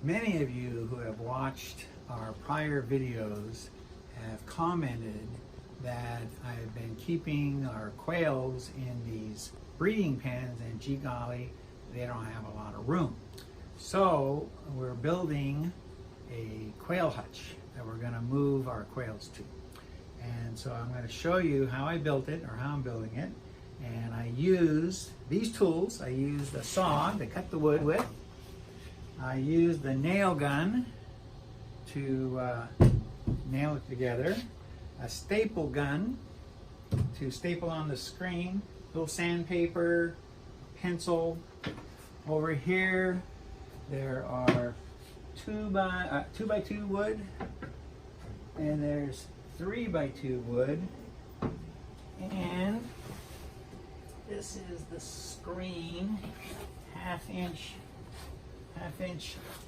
Many of you who have watched our prior videos have commented that I've been keeping our quails in these breeding pens, and gee golly, they don't have a lot of room. So we're building a quail hutch that we're going to move our quails to. And so I'm going to show you how I built it, or how I'm building it. And I used these tools. I used a saw to cut the wood with. I used the nail gun to nail it together, a staple gun to staple on the screen, little sandpaper, pencil. Over here there are 2x2 wood, and there's 3x2 wood, and this is the screen, half inch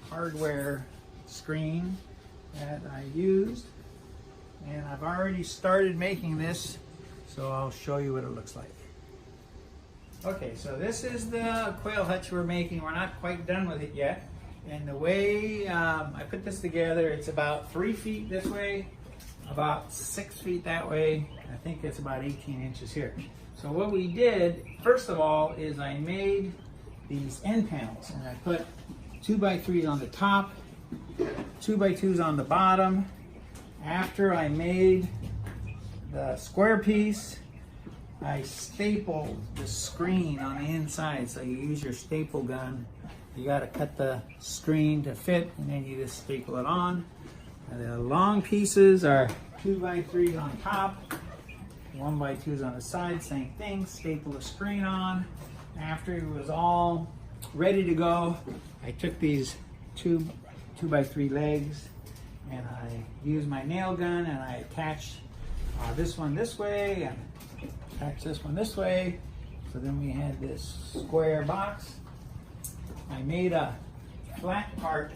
hardware screen that I used, and I've already started making this, so I'll show you what it looks like. Okay, so this is the quail hutch we're making. We're not quite done with it yet, and the way I put this together, it's about 3 feet this way, about 6 feet that way. I think it's about 18 inches here. So what we did, first of all, is I made these end panels, and I put 2x3s on the top, 2x2s on the bottom. After I made the square piece, I stapled the screen on the inside. So you use your staple gun. You got to cut the screen to fit, and then you just staple it on. And the long pieces are 2x3s on top, 1x2s on the side, same thing. Staple the screen on. After it was all ready to go, I took these 2x3 legs, and I used my nail gun, and I attached this one this way and attached this one this way. So then we had this square box. I made a flat part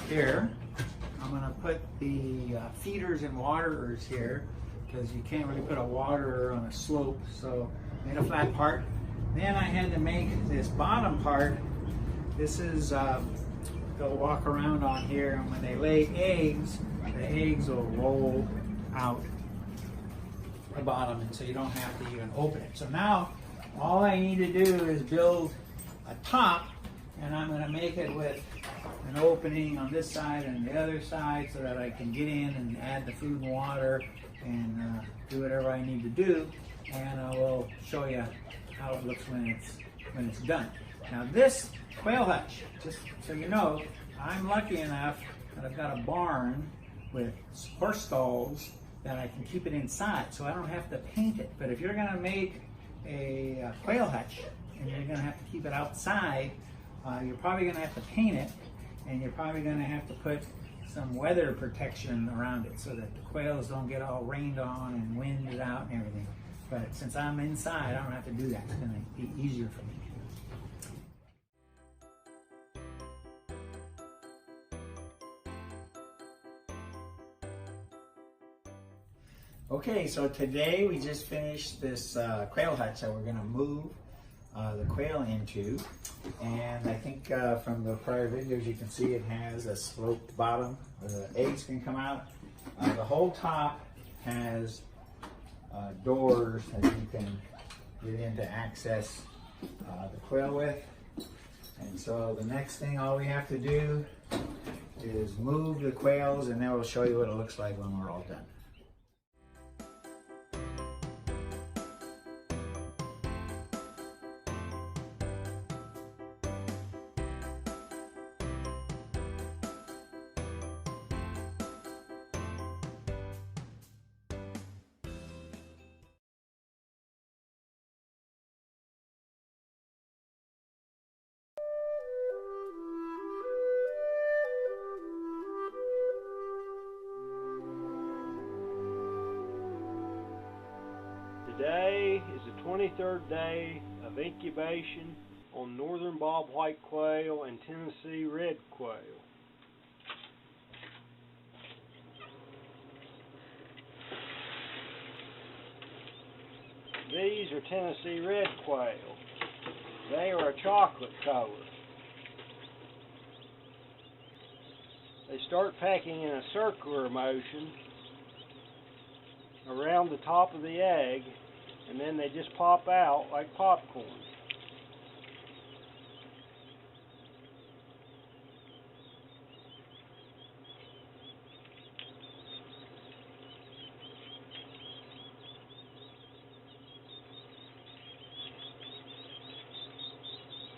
here. I'm going to put the feeders and waterers here, because you can't really put a waterer on a slope. So I made a flat part. Then I had to make this bottom part. This is, they'll walk around on here, and when they lay eggs, the eggs will roll out the bottom, and so you don't have to even open it. So now all I need to do is build a top, and I'm going to make it with an opening on this side and the other side, so that I can get in and add the food and water and do whatever I need to do, and I will show you how it looks when it's done. Now this quail hutch, just so you know, I'm lucky enough that I've got a barn with horse stalls that I can keep it inside, so I don't have to paint it. But if you're going to make a quail hutch and you're going to have to keep it outside, you're probably going to have to paint it, and you're probably going to have to put some weather protection around it so that the quails don't get all rained on and winded out and everything. But since I'm inside, I don't have to do that. It's going to be easier for me. Okay, so today we just finished this quail hutch that we're going to move the quail into. And I think from the prior videos you can see it has a sloped bottom where the eggs can come out. The whole top has doors that you can get in to access the quail with. And so the next thing, all we have to do is move the quails, and then we'll show you what it looks like when we're all done. Today is the 23rd day of incubation on northern bobwhite quail and Tennessee red quail. These are Tennessee red quail. They are a chocolate color. start packing in a circular motion around the top of the egg, and then they just pop out like popcorn.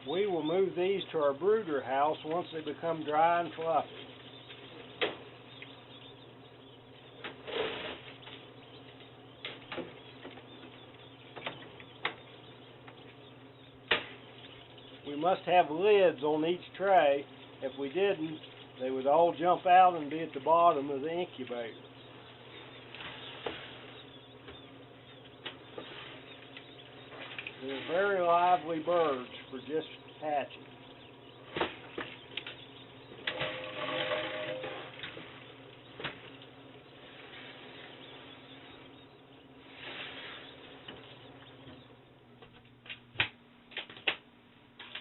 We will move these to our brooder house once they become dry and fluffy. We must have lids on each tray. If we didn't, they would all jump out and be at the bottom of the incubator. They're very lively birds for just hatching.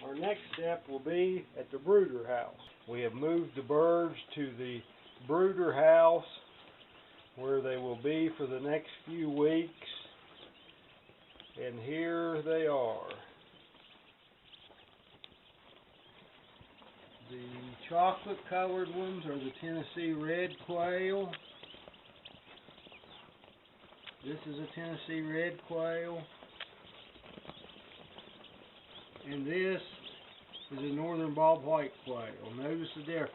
Our next step will be at the brooder house. We have moved the birds to the brooder house where they will be for the next few weeks. And here they are. The chocolate colored ones are the Tennessee red quail. This is a Tennessee red quail. And this is a northern bobwhite quail. Notice the difference.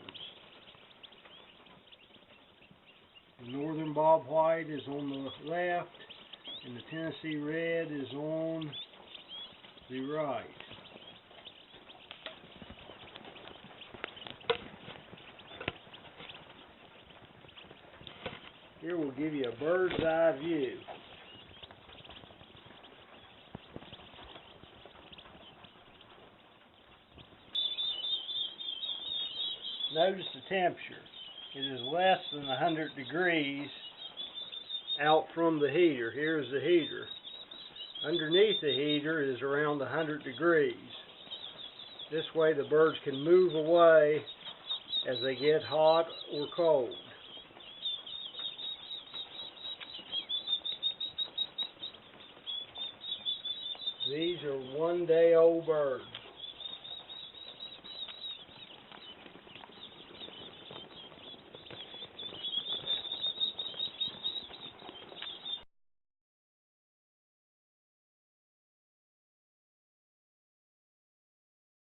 The northern bobwhite is on the left, and the Tennessee red is on the right. Here we'll give you a bird's eye view. Notice the temperature. It is less than 100 degrees out from the heater. Here's the heater. Underneath the heater is around 100 degrees. This way the birds can move away as they get hot or cold. These are 1-day-old birds.